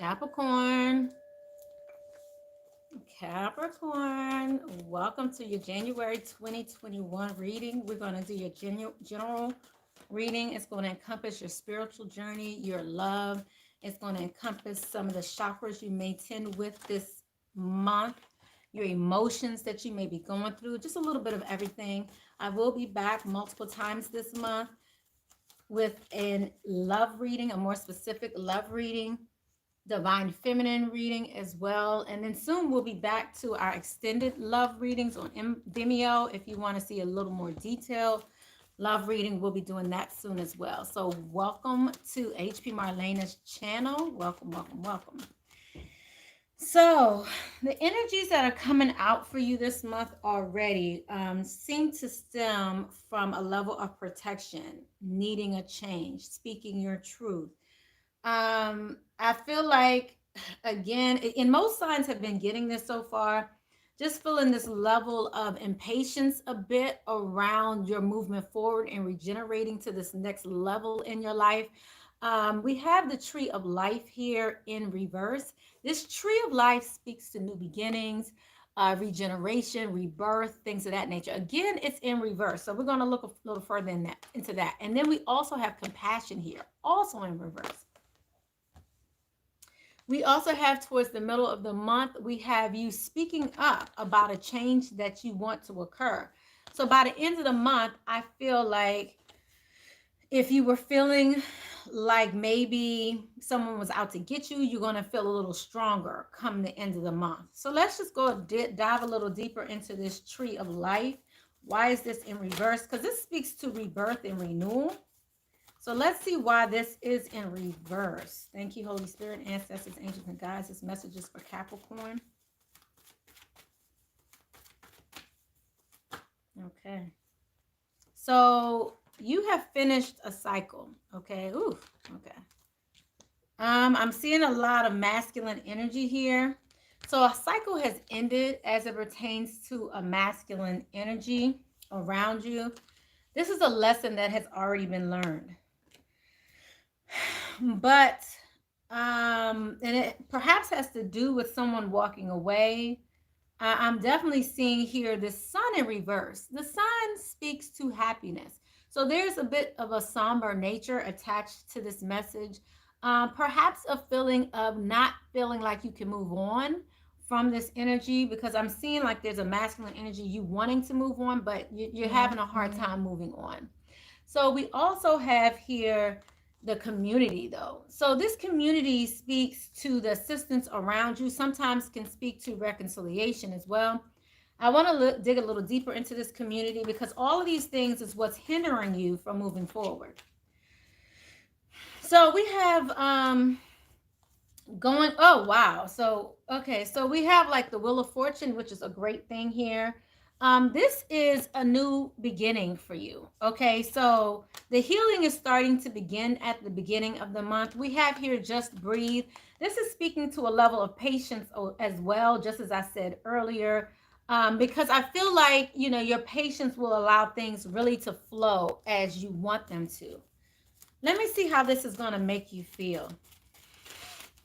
Capricorn, Capricorn, welcome to your January 2021 reading. We're going to do your general reading. It's going to encompass your spiritual journey, your love. It's going to encompass some of the chakras you may tend with this month, your emotions that you may be going through, just a little bit of everything. I will be back multiple times this month with a love reading, a more specific love reading, divine feminine reading as well. And then soon we'll be back to our extended love readings on Vimeo. If you want to see a little more detailed love reading, we'll be doing that soon as well. So welcome to HP Marlana's channel. Welcome, welcome, welcome. So the energies that are coming out for you this month already seem to stem from a level of protection, needing a change, speaking your truth. I feel like, again, and most signs have been getting this so far, just feeling this level of impatience a bit around your movement forward and regenerating to this next level in your life. We have the tree of life here in reverse. This tree of life speaks to new beginnings, regeneration, rebirth, things of that nature. Again, it's in reverse. So we're going to look a little further into that. And then we also have compassion here, also in reverse. We also have towards the middle of the month, we have you speaking up about a change that you want to occur. So by the end of the month, I feel like if you were feeling like maybe someone was out to get you, you're going to feel a little stronger come the end of the month. So let's just go dive a little deeper into this tree of life. Why is this in reverse? Because this speaks to rebirth and renewal. So let's see why this is in reverse. Thank you, Holy Spirit, ancestors, angels, and guides. This message is for Capricorn. Okay. So you have finished a cycle. Okay. Ooh. Okay. I'm seeing a lot of masculine energy here. So a cycle has ended as it pertains to a masculine energy around you. This is a lesson that has already been learned. But and it perhaps has to do with someone walking away. I'm definitely seeing here the sun in reverse. The sun speaks to happiness. So there's a bit of a somber nature attached to this message. Perhaps a feeling of not feeling like you can move on from this energy, because I'm seeing like there's a masculine energy, you wanting to move on, but you're having a hard time moving on. So we also have here the community though. So this community speaks to the assistance around you, sometimes can speak to reconciliation as well. I want to dig a little deeper into this community because all of these things is what's hindering you from moving forward. So we have oh wow. So okay, so we have like the Wheel of Fortune, which is a great thing here. This is a new beginning for you. Okay, so the healing is starting to begin at the beginning of the month. We have here just breathe. This is speaking to a level of patience as well, just as I said earlier, because I feel like, you know, your patience will allow things really to flow as you want them to. Let me see how this is going to make you feel.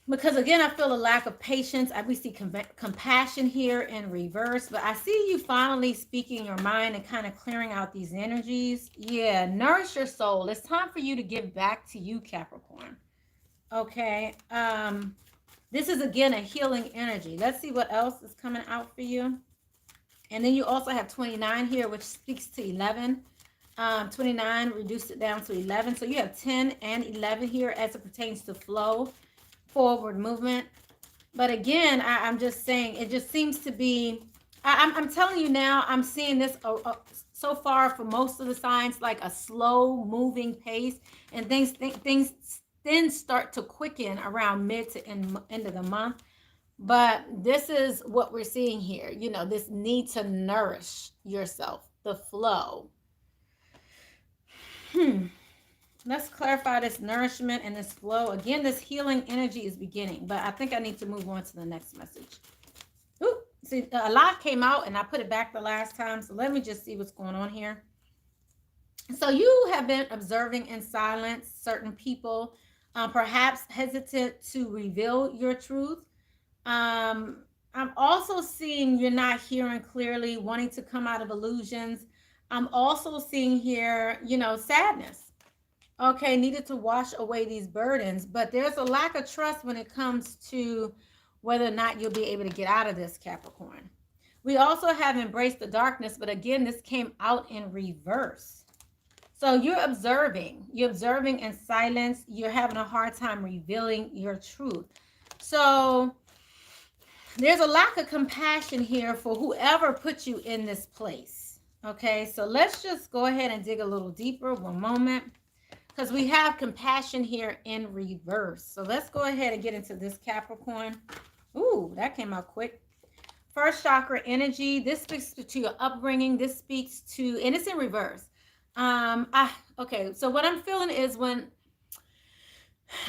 Because again, I feel a lack of patience. We see compassion here in reverse, but I see you finally speaking your mind and kind of clearing out these energies. Yeah, nourish your soul. It's time for you to give back to you, Capricorn. Okay. This is again a healing energy. Let's see what else is coming out for you. And then you also have 29 here, which speaks to 11. 29 reduced it down to 11. So you have 10 and 11 here as it pertains to flow, forward movement. But again, I'm just saying, it just seems to be, I'm telling you now, I'm seeing this so far for most of the signs, like a slow moving pace, and things then start to quicken around mid to end of the month. But this is what we're seeing here, you know, this need to nourish yourself, the flow. Let's clarify this nourishment and this flow. Again, this healing energy is beginning, but I think I need to move on to the next message. Ooh, see, a lot came out and I put it back the last time. So let me just see what's going on here. So you have been observing in silence certain people. perhaps hesitant to reveal your truth. I'm also seeing you're not hearing clearly, wanting to come out of illusions. I'm also seeing here, sadness. Okay, needed to wash away these burdens, but there's a lack of trust when it comes to whether or not you'll be able to get out of this, Capricorn. We also have embraced the darkness, but again, this came out in reverse. So you're observing in silence. You're having a hard time revealing your truth. So there's a lack of compassion here for whoever put you in this place. Okay, so let's just go ahead and dig a little deeper. One moment. Because we have compassion here in reverse. So let's go ahead and get into this, Capricorn. Ooh, that came out quick. First chakra energy. This speaks to your upbringing. This speaks to, and it's in reverse. Okay, so what I'm feeling is when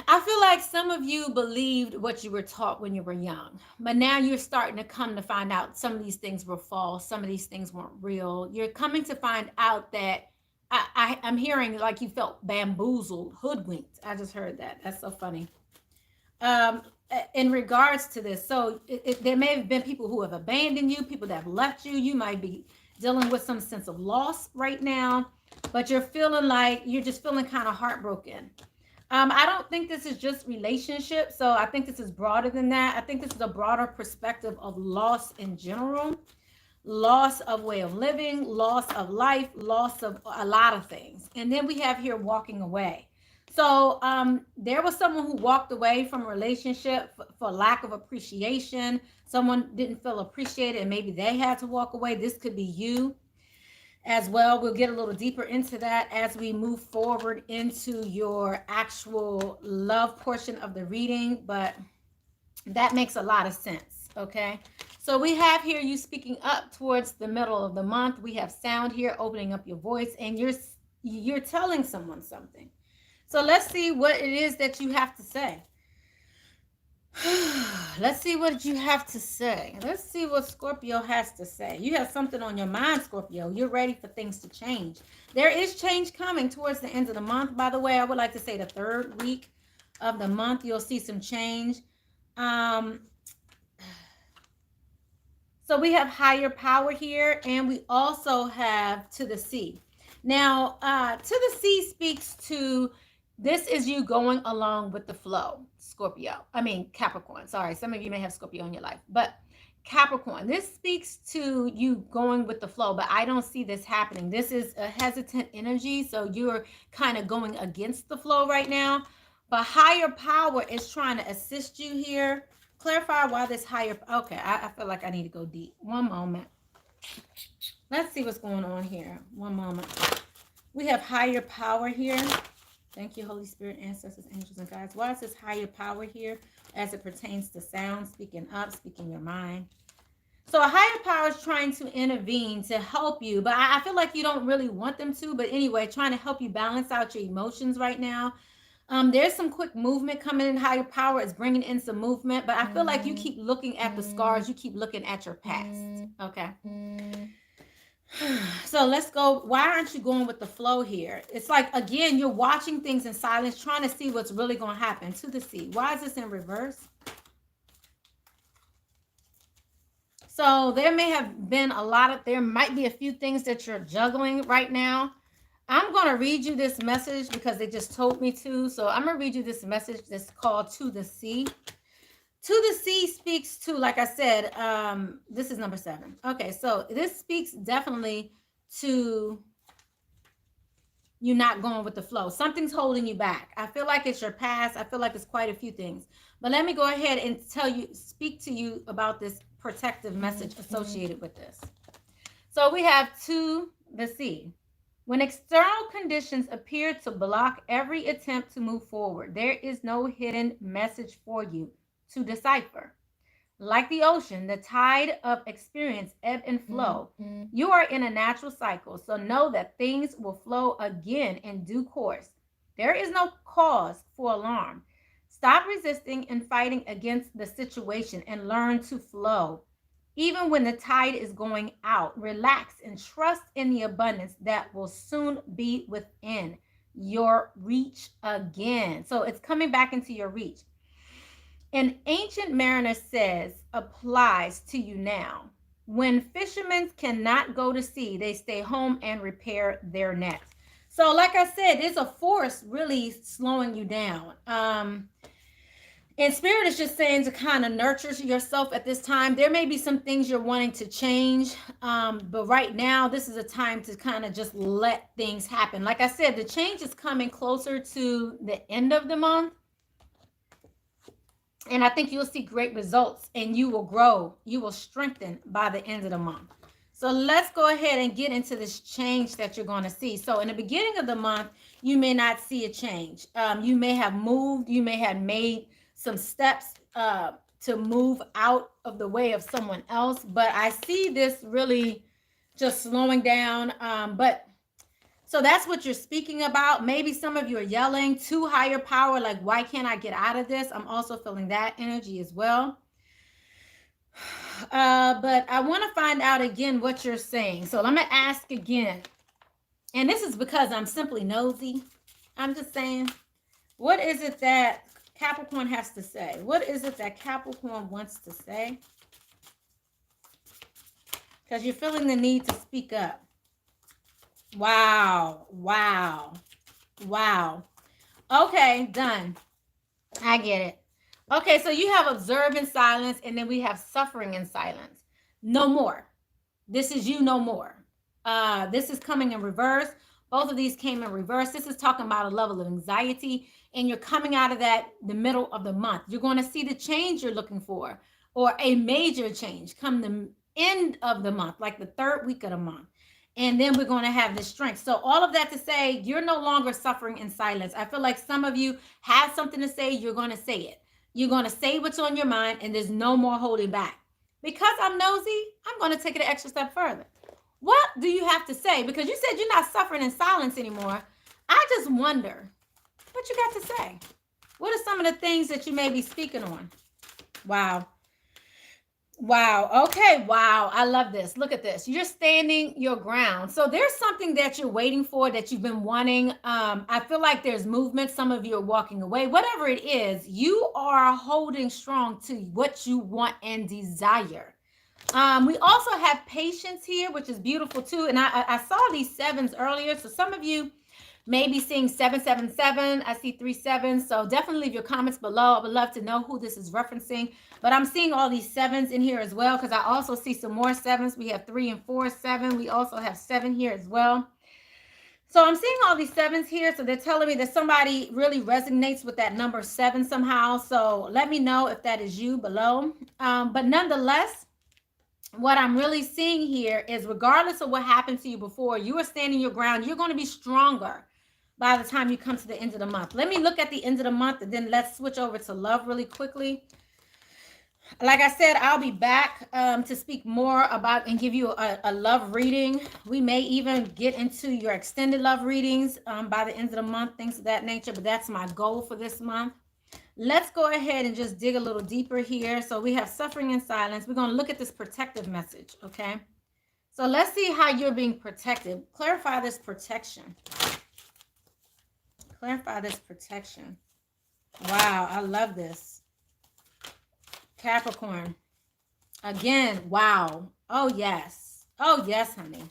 I feel like some of you believed what you were taught when you were young, but now you're starting to come to find out some of these things were false, some of these things weren't real. You're coming to find out that I'm hearing like you felt bamboozled, hoodwinked. I just heard that. That's so funny. In regards to this, so there may have been people who have abandoned you, people that have left you. You might be dealing with some sense of loss right now, but you're feeling like you're just feeling kind of heartbroken. I don't think this is just relationship. So I think this is broader than that. I think this is a broader perspective of loss in general, loss of way of living, loss of life, loss of a lot of things. And then we have here walking away. So there was someone who walked away from a relationship for lack of appreciation. Someone didn't feel appreciated and maybe they had to walk away. This could be you as well. We'll get a little deeper into that as we move forward into your actual love portion of the reading, but that makes a lot of sense. Okay, so we have here you speaking up towards the middle of the month. We have sound here, opening up your voice, and you're telling someone something. So let's see what it is that you have to say. Let's see what you have to say. Let's see what Scorpio has to say. You have something on your mind, Scorpio. You're ready for things to change. There is change coming towards the end of the month. By the way, I would like to say the third week of the month, you'll see some change. So we have higher power here, and we also have to the sea. Now, to the sea speaks to, this is you going along with the flow, Capricorn. Sorry, some of you may have Scorpio in your life, but Capricorn, this speaks to you going with the flow, but I don't see this happening. This is a hesitant energy, so you're kind of going against the flow right now, but higher power is trying to assist you here. Clarify why this higher, okay, I feel like I need to go deep. One moment. Let's see what's going on here. One moment. We have higher power here. Thank you, Holy Spirit, ancestors, angels, and guides. Why is this higher power here as it pertains to sound, speaking up, speaking your mind? So a higher power is trying to intervene to help you, but I feel like you don't really want them to. But anyway, trying to help you balance out your emotions right now. There's some quick movement coming in. Higher power is bringing in some movement, but I feel like you keep looking at the scars. You keep looking at your past. Okay. So let's go. Why aren't you going with the flow here? It's like, again, you're watching things in silence, trying to see what's really going to happen. To the sea. Why is this in reverse? So there may have been there might be a few things that you're juggling right now. I'm going to read you this message because they just told me to. So I'm going to read you this message that's called To the Sea. To the Sea speaks to, like I said, this is number 7. Okay, so this speaks definitely to you not going with the flow. Something's holding you back. I feel like it's your past. I feel like it's quite a few things. But let me go ahead and speak to you about this protective message associated with this. So we have To the Sea. When external conditions appear to block every attempt to move forward, there is no hidden message for you to decipher. Like the ocean, the tide of experience ebb and flow. You are in a natural cycle, so know that things will flow again in due course. There is no cause for alarm. Stop resisting and fighting against the situation and learn to flow. Even when the tide is going out, relax and trust in the abundance that will soon be within. your reach again. So it's coming back into your reach. An ancient mariner says applies to you now. When fishermen cannot go to sea, they stay home and repair their nets. So like I said, there's a force really slowing you down. And Spirit is just saying to kind of nurture yourself at this time. There may be some things you're wanting to change, but right now, this is a time to kind of just let things happen. Like I said, the change is coming closer to the end of the month. And I think you'll see great results and you will grow. You will strengthen by the end of the month. So let's go ahead and get into this change that you're going to see. So in the beginning of the month, you may not see a change. You may have moved. You may have made some steps to move out of the way of someone else. But I see this really just slowing down. So that's what you're speaking about. Maybe some of you are yelling to higher power, like, why can't I get out of this? I'm also feeling that energy as well. But I want to find out again what you're saying. So I'm going to ask again. And this is because I'm simply nosy. I'm just saying, what is it that Capricorn has to say? What is it that Capricorn wants to say? Because you're feeling the need to speak up. Wow. Wow. Wow. Okay, done. I get it. Okay, so you have observe in silence, and then we have suffering in silence. No more. This is you no more. This is coming in reverse. Both of these came in reverse. This is talking about a level of anxiety, and you're coming out of that the middle of the month. You're going to see the change you're looking for, or a major change come the end of the month, like the third week of the month. And then we're going to have this strength. So all of that to say, you're no longer suffering in silence. I feel like some of you have something to say. You're going to say it. You're going to say what's on your mind, and there's no more holding back. Because I'm nosy, I'm going to take it an extra step further. What do you have to say? Because you said you're not suffering in silence anymore. I just wonder what you got to say. What are some of the things that you may be speaking on? Wow. Wow. Okay. Wow. I love this. Look at this. You're standing your ground. So there's something that you're waiting for that you've been wanting. I feel like there's movement. Some of you are walking away. Whatever it is, you are holding strong to what you want and desire. We also have patience here, which is beautiful too. And I saw these sevens earlier. So some of you may be seeing 777. I see 3 7s. So definitely leave your comments below. I would love to know who this is referencing. But I'm seeing all these 7s in here as well, because I also see some more 7s. We have 3 and 4, 7. We also have 7 here as well. So I'm seeing all these 7s here. So they're telling me that somebody really resonates with that number 7 somehow. So let me know if that is you below. But nonetheless, what I'm really seeing here is regardless of what happened to you before, you are standing your ground. You're going to be stronger by the time you come to the end of the month. Let me look at the end of the month, and then let's switch over to love really quickly. Like I said, I'll be back to speak more about and give you a love reading. We may even get into your extended love readings by the end of the month, things of that nature. But that's my goal for this month. Let's go ahead and just dig a little deeper here. So we have suffering in silence. We're going to look at this protective message, okay? So let's see how you're being protected. Clarify this protection. Clarify this protection. Wow, I love this. Capricorn. Again, wow. Oh, yes. Oh, yes, honey.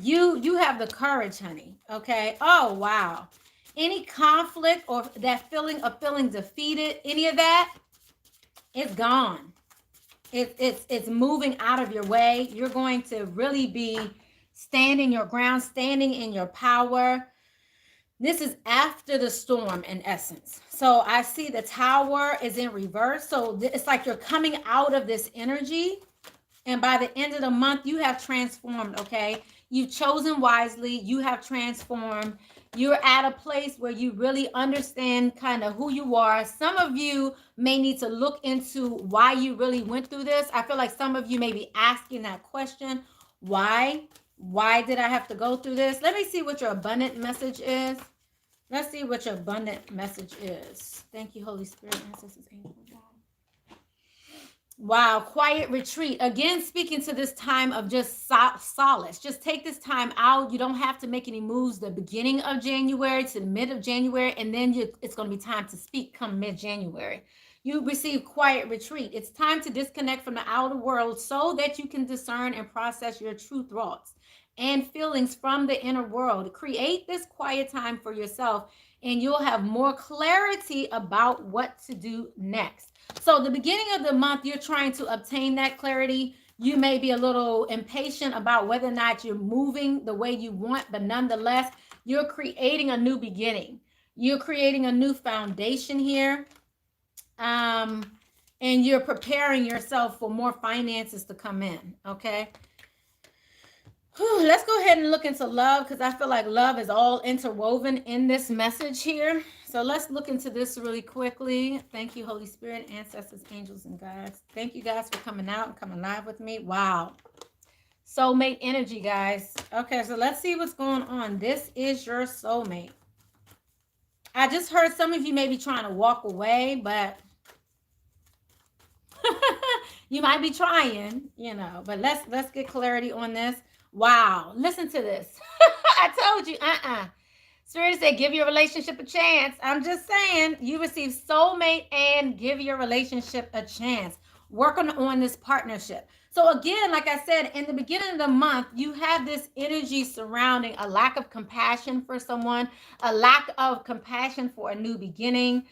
You have the courage, honey. Okay. Oh, wow. Any conflict or that feeling of feeling defeated, any of that, it's gone. It's moving out of your way. You're going to really be standing your ground, standing in your power. This is after the storm, in essence. So I see the tower is in reverse. So it's like you're coming out of this energy. And by the end of the month, you have transformed, okay? You've chosen wisely. You have transformed. You're at a place where you really understand kind of who you are. Some of you may need to look into why you really went through this. I feel like some of you may be asking that question. Why? Why did I have to go through this? Let me see what your abundant message is. Let's see what your abundant message is. Thank you, Holy Spirit. Wow, quiet retreat. Again, speaking to this time of just solace. Just take this time out. You don't have to make any moves the beginning of January to the mid of January, and then it's going to be time to speak come mid-January. You receive quiet retreat. It's time to disconnect from the outer world so that you can discern and process your true thoughts and feelings from the inner world. Create this quiet time for yourself, and you'll have more clarity about what to do next. So the beginning of the month, you're trying to obtain that clarity. You may be a little impatient about whether or not you're moving the way you want, but nonetheless, you're creating a new beginning. You're creating a new foundation here. And you're preparing yourself for more finances to come in, okay? Let's go ahead and look into love, because I feel like love is all interwoven in this message here. So let's look into this really quickly. Thank you, Holy Spirit, ancestors, angels, and guides. Thank you guys for coming out and coming live with me. Wow. Soulmate energy, guys. Okay, so let's see what's going on. This is your soulmate. I just heard some of you may be trying to walk away, but you might be trying, you know, but let's get clarity on this. Wow, listen to this. I told you, Spirit said, give your relationship a chance. I'm just saying, you receive soulmate and give your relationship a chance. Working on this partnership. So again, like I said, in the beginning of the month, you have this energy surrounding a lack of compassion for someone, a lack of compassion for a new beginning,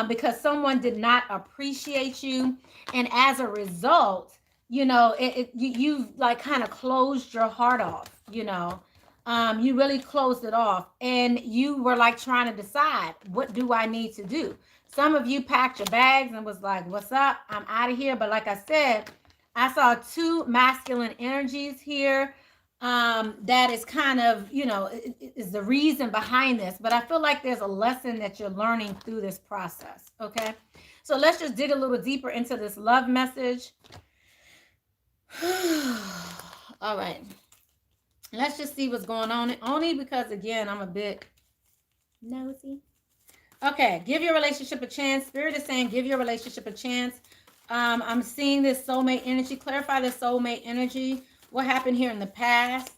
because someone did not appreciate you. And as a result, you know, you've like kind of closed your heart off, you know. You really closed it off, and you were like trying to decide, what do I need to do? Some of you packed your bags and was like, what's up? I'm out of here. But like I said, I saw two masculine energies here. That is kind of, you know, is the reason behind this. But I feel like there's a lesson that you're learning through this process. Okay. So let's just dig a little deeper into this love message. All right. Let's just see what's going on. Only because, again, I'm a bit nosy. Okay, give your relationship a chance. Spirit is saying give your relationship a chance. I'm seeing this soulmate energy. Clarify the soulmate energy. What happened here in the past?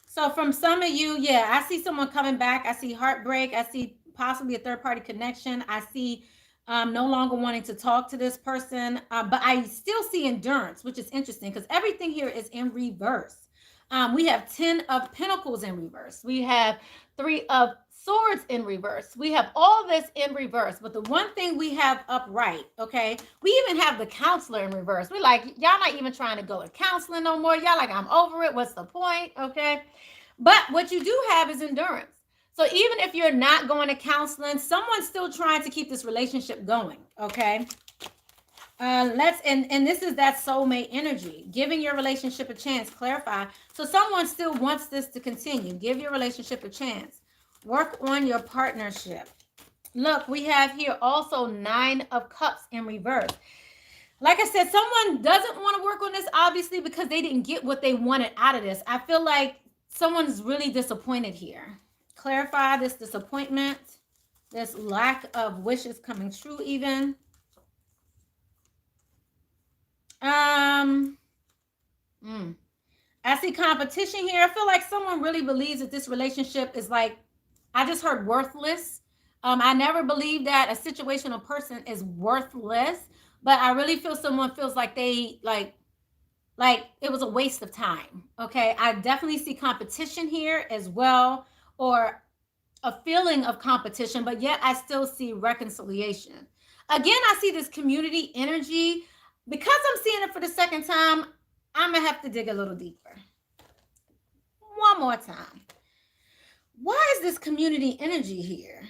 So from some of you, yeah, I see someone coming back. I see heartbreak. I see possibly a third-party connection. I see no longer wanting to talk to this person. But I still see endurance, which is interesting because everything here is in reverse. We have 10 of Pentacles in reverse. We have 3 of Swords in reverse. We have all this in reverse. But the one thing we have upright, okay, we even have the Counselor in reverse. We're like, y'all not even trying to go to counseling no more. Y'all like, I'm over it. What's the point? Okay. But what you do have is endurance. So even if you're not going to counseling, someone's still trying to keep this relationship going, okay? And this is that soulmate energy, giving your relationship a chance. Clarify. So someone still wants this to continue. Give your relationship a chance. Work on your partnership. Look, we have here also 9 of Cups in reverse. Like I said, someone doesn't want to work on this, obviously, because they didn't get what they wanted out of this. I feel like someone's really disappointed here. Clarify this disappointment, this lack of wishes coming true even. I see competition here. I feel like someone really believes that this relationship is like, I just heard worthless. I never believed that a situational person is worthless, but I really feel someone feels like they like it was a waste of time. Okay. I definitely see competition here as well, or a feeling of competition, but yet I still see reconciliation. Again, I see this community energy. Because I'm seeing it for the second time, I'm going to have to dig a little deeper. One more time. Why is this community energy here?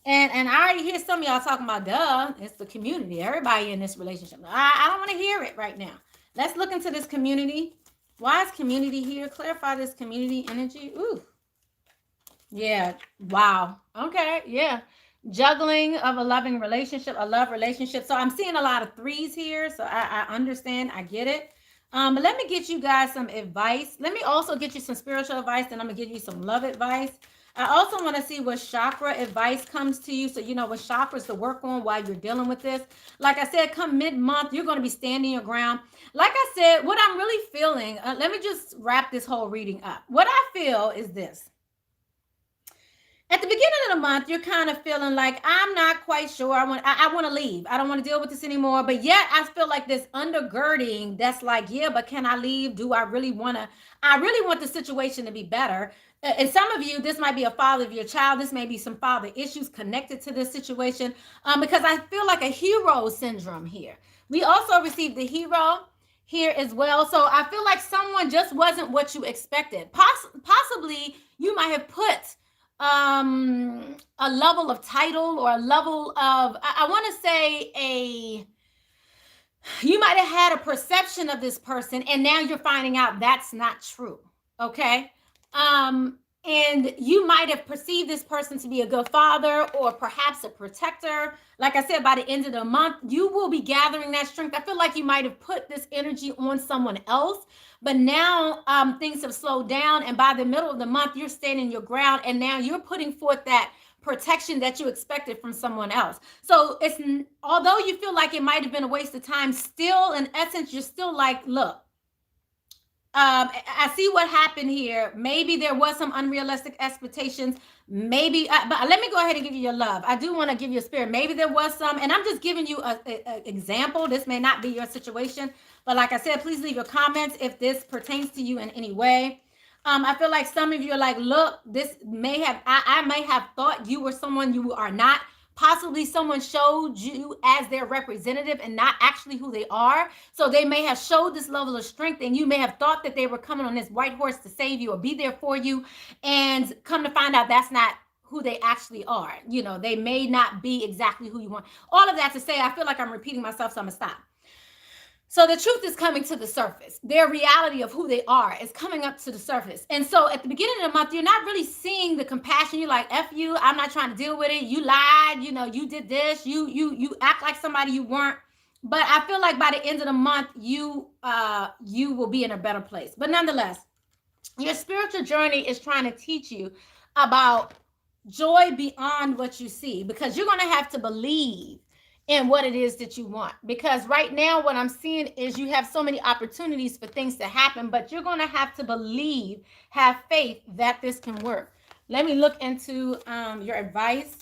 And I already hear some of y'all talking about, duh, it's the community. Everybody in this relationship. I don't want to hear it right now. Let's look into this community. Why is community here? Clarify this community energy. Ooh. Yeah. Wow. Okay. Yeah. Juggling of a loving relationship, a love relationship. So I'm seeing a lot of 3s here. So I understand. I get it. But let me get you guys some advice. Let me also get you some spiritual advice. Then I'm going to give you some love advice. I also want to see what chakra advice comes to you. So you know what chakras to work on while you're dealing with this. Like I said, come mid-month, you're going to be standing your ground. Like I said, what I'm really feeling, let me just wrap this whole reading up. What I feel is this. At the beginning of the month, you're kind of feeling like, I'm not quite sure. I want to leave. I don't want to deal with this anymore. But yet I feel like this undergirding that's like, yeah, but can I leave? Do I really want to? I really want the situation to be better. And some of you, this might be a father of your child. This may be some father issues connected to this situation, because I feel like a hero syndrome here. We also received the hero here as well. So I feel like someone just wasn't what you expected. Possibly you might have put a level of title or a level of, I want to say you might have had a perception of this person and now you're finding out that's not true. Okay. And you might have perceived this person to be a good father or perhaps a protector. Like I said, by the end of the month, you will be gathering that strength. I feel like you might have put this energy on someone else, but now things have slowed down. And by the middle of the month, you're standing your ground and now you're putting forth that protection that you expected from someone else. So it's, although you feel like it might have been a waste of time, still in essence, you're still like, look, I see what happened here. Maybe there was some unrealistic expectations. Maybe, but let me go ahead and give you your love. I do want to give you a spirit. Maybe there was some, and I'm just giving you an example. This may not be your situation, but like I said, please leave your comments if this pertains to you in any way. I feel like some of you are like, look, this may have, I may have thought you were someone you are not. Possibly someone showed you as their representative and not actually who they are. So they may have showed this level of strength and you may have thought that they were coming on this white horse to save you or be there for you. And come to find out that's not who they actually are. You know, they may not be exactly who you want. All of that to say, I feel like I'm repeating myself, so I'm gonna stop. So the truth is coming to the surface. Their reality of who they are is coming up to the surface. And so at the beginning of the month, you're not really seeing the compassion. You're like, F you, I'm not trying to deal with it. You lied, you know, you did this, you act like somebody you weren't. But I feel like by the end of the month, you will be in a better place. But nonetheless, your spiritual journey is trying to teach you about joy beyond what you see, because you're going to have to believe in what it is that you want. Because right now, what I'm seeing is you have so many opportunities for things to happen, but you're going to have to believe, have faith that this can work. Let me look into your advice,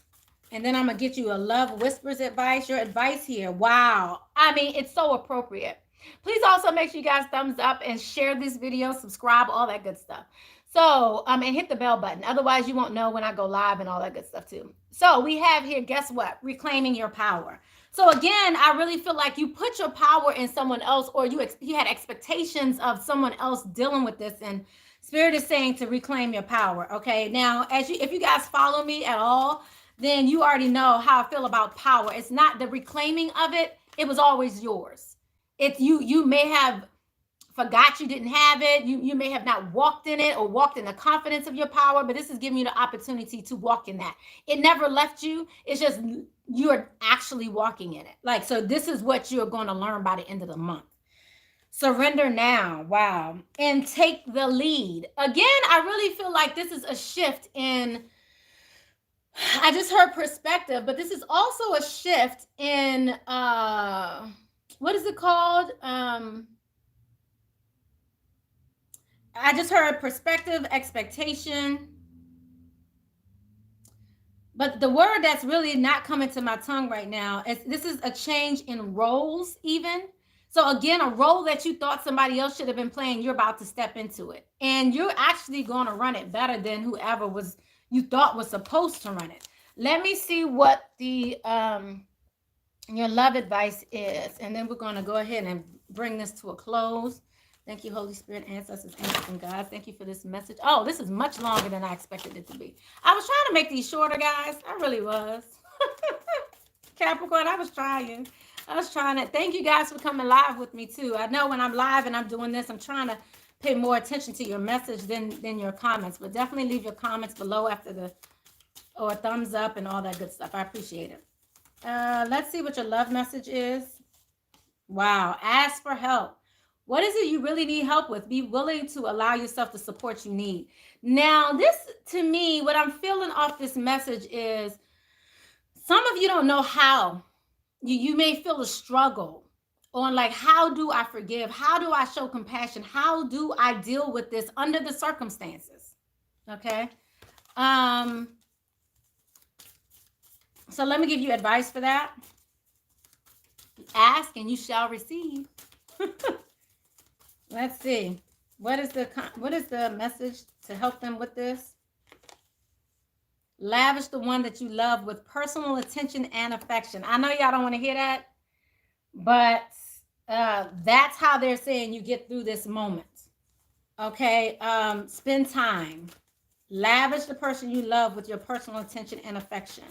and then I'm going to get you a love whispers advice. Your advice here, wow. I mean, it's so appropriate. Please also make sure you guys thumbs up and share this video, subscribe, all that good stuff. So, and hit the bell button. Otherwise, you won't know when I go live and all that good stuff too. So we have here, guess what? Reclaiming your power. So again, I really feel like you put your power in someone else, or you had expectations of someone else dealing with this, and Spirit is saying to reclaim your power. Okay, now if you guys follow me at all, then you already know how I feel about power. It's not the reclaiming of it; it was always yours. If you may have forgot you didn't have it, you may have not walked in it or walked in the confidence of your power, but this is giving you the opportunity to walk in that. It never left you. It's just you're actually walking in it. Like, so this is what you're going to learn by the end of the month. Surrender now. Wow. And take the lead. Again, I really feel like this is a shift in, I just heard perspective, but this is also a shift in, what is it called? I just heard perspective, expectation. But the word that's really not coming to my tongue right now is, this is a change in roles even. So again, a role that you thought somebody else should have been playing, you're about to step into it. And you're actually going to run it better than whoever was you thought was supposed to run it. Let me see what the your love advice is. And then we're going to go ahead and bring this to a close. Thank you, Holy Spirit, ancestors, angels, and gods. Thank you for this message. Oh, this is much longer than I expected it to be. I was trying to make these shorter, guys. I really was. Capricorn, I was trying. Thank you guys for coming live with me, too. I know when I'm live and I'm doing this, I'm trying to pay more attention to your message than your comments. But definitely leave your comments below after or thumbs up and all that good stuff. I appreciate it. Let's see what your love message is. Wow. Ask for help. What is it you really need help with? Be willing to allow yourself the support you need. Now, this, to me, what I'm feeling off this message is some of you don't know how. You may feel a struggle on like, how do I forgive? How do I show compassion? How do I deal with this under the circumstances? Okay. So let me give you advice for that. Ask and you shall receive. Let's see. What is the message to help them with this? Lavish the one that you love with personal attention and affection. I know y'all don't want to hear that, but that's how they're saying you get through this moment. Okay. Spend time. Lavish the person you love with your personal attention and affection.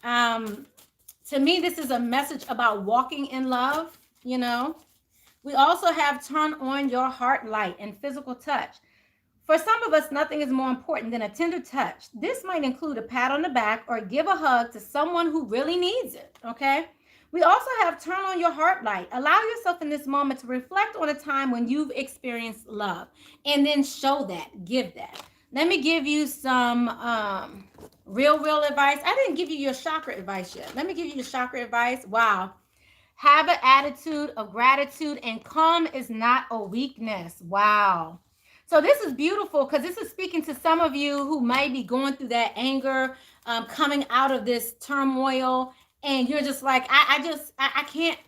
To me, this is a message about walking in love, you know. We also have turn on your heart light and physical touch. For some of us, nothing is more important than a tender touch. This might include a pat on the back or give a hug to someone who really needs it, okay? We also have turn on your heart light. Allow yourself in this moment to reflect on a time when you've experienced love and then show that, give that. Let me give you some real advice. I didn't give you your chakra advice yet. Let me give you your chakra advice. Wow. Have an attitude of gratitude, and calm is not a weakness. Wow. So this is beautiful because this is speaking to some of you who might be going through that anger, coming out of this turmoil, and you're just like, I can't.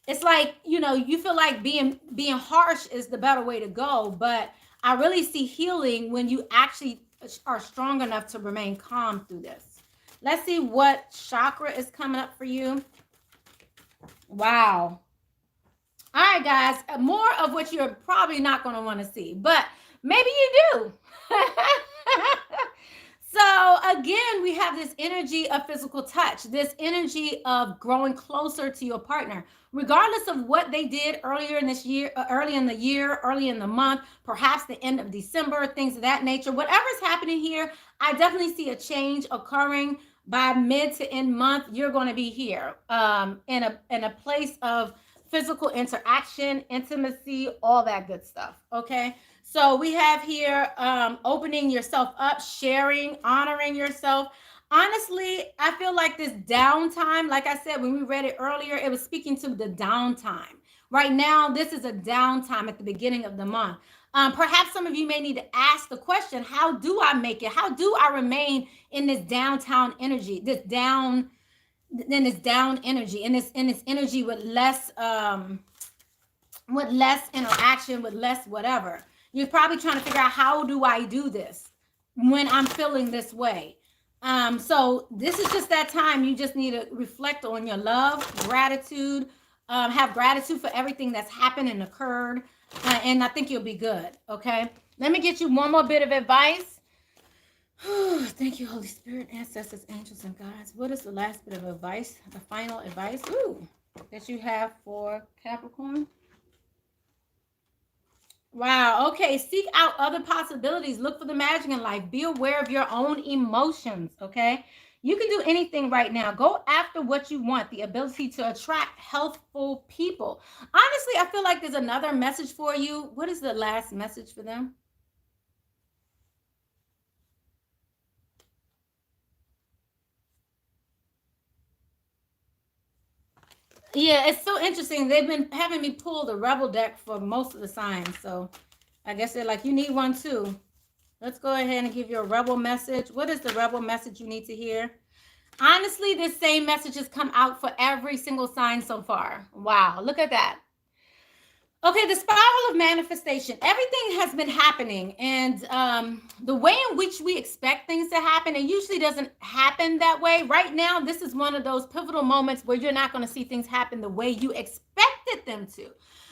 It's like, you know, you feel like being harsh is the better way to go, but I really see healing when you actually are strong enough to remain calm through this. Let's see what chakra is coming up for you. Wow. All right, guys, more of which you're probably not going to want to see, but maybe you do. So again, we have this energy of physical touch, this energy of growing closer to your partner, regardless of what they did earlier in this year, early in the year, early in the month, perhaps the end of December, things of that nature. Whatever's happening here, I definitely see a change occurring. By mid to end month, you're going to be here in a place of physical interaction, intimacy, all that good stuff. Okay. So we have here opening yourself up, sharing, honoring yourself. Honestly, I feel like this downtime, like I said, when we read it earlier, it was speaking to the downtime. Right now, this is a downtime at the beginning of the month. Perhaps some of you may need to ask the question, how do I make it? How do I remain in this downtown energy, this down energy, in this energy with less interaction, with less whatever. You're probably trying to figure out, how do I do this when I'm feeling this way? So this is just that time. You just need to reflect on your love, gratitude, have gratitude for everything that's happened and occurred. And I think you'll be good. Okay. Let me get you one more bit of advice. Thank you, Holy Spirit, ancestors, angels, and guides. What is the last bit of advice? The final advice that you have for Capricorn? Wow. Okay. Seek out other possibilities. Look for the magic in life. Be aware of your own emotions. Okay. You can do anything right now. Go after what you want. The ability to attract healthful people. Honestly, I feel like there's another message for you. What is the last message for them? Yeah, it's so interesting. They've been having me pull the Rebel deck for most of the signs. So I guess they're like, you need one too. Let's go ahead and give you a Rebel message. What is the Rebel message you need to hear? Honestly, this same message has come out for every single sign so far. Wow, look at that. Okay, the spiral of manifestation. Everything has been happening, and the way in which we expect things to happen, it usually doesn't happen that way. Right now, this is one of those pivotal moments where you're not going to see things happen the way you expected them to.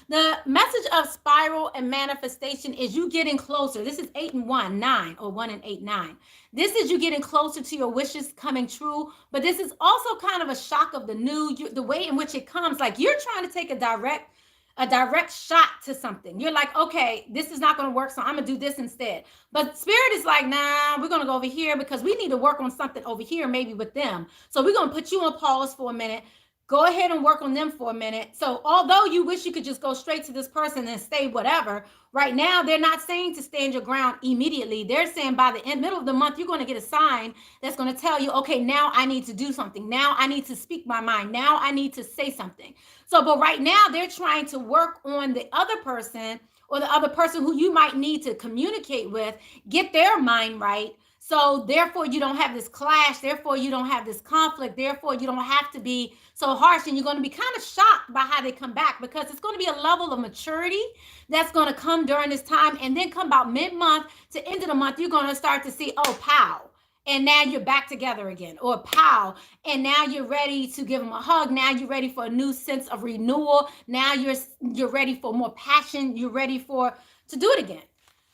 The message of spiral and manifestation is you getting closer. This is 8 and 1, 9, or 1 and 8, 9. This is you getting closer to your wishes coming true, but this is also kind of a shock of the new, the way in which it comes. Like you're trying to take a direct shot to something. You're like, okay, this is not going to work, so I'm going to do this instead. But Spirit is like, nah, we're going to go over here because we need to work on something over here, maybe with them. So we're going to put you on pause for a minute. go ahead and work on them for a minute. So although you wish you could just go straight to this person and stay whatever, right now they're not saying to stand your ground immediately. They're saying by the middle of the month, you're going to get a sign that's going to tell you, okay, now I need to do something. Now I need to speak my mind. Now I need to say something. So, but right now they're trying to work on the other person, or the other person who you might need to communicate with, get their mind right. So therefore you don't have this clash, therefore you don't have this conflict, therefore you don't have to be so harsh, and you're going to be kind of shocked by how they come back, because it's going to be a level of maturity that's going to come during this time, and then come about mid-month to end of the month, you're going to start to see, oh, pow. And now you're back together again, or pow. And now you're ready to give them a hug. Now you're ready for a new sense of renewal. Now you're ready for more passion. You're ready to do it again.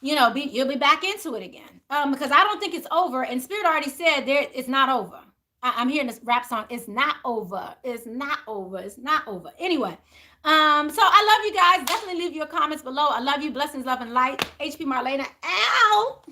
You'll be back into it again. Because I don't think it's over. And Spirit already said it's not over. I'm hearing this rap song. It's not over. It's not over. It's not over. Anyway, so I love you guys. Definitely leave your comments below. I love you. Blessings, love, and light. HP Marlana. Ow!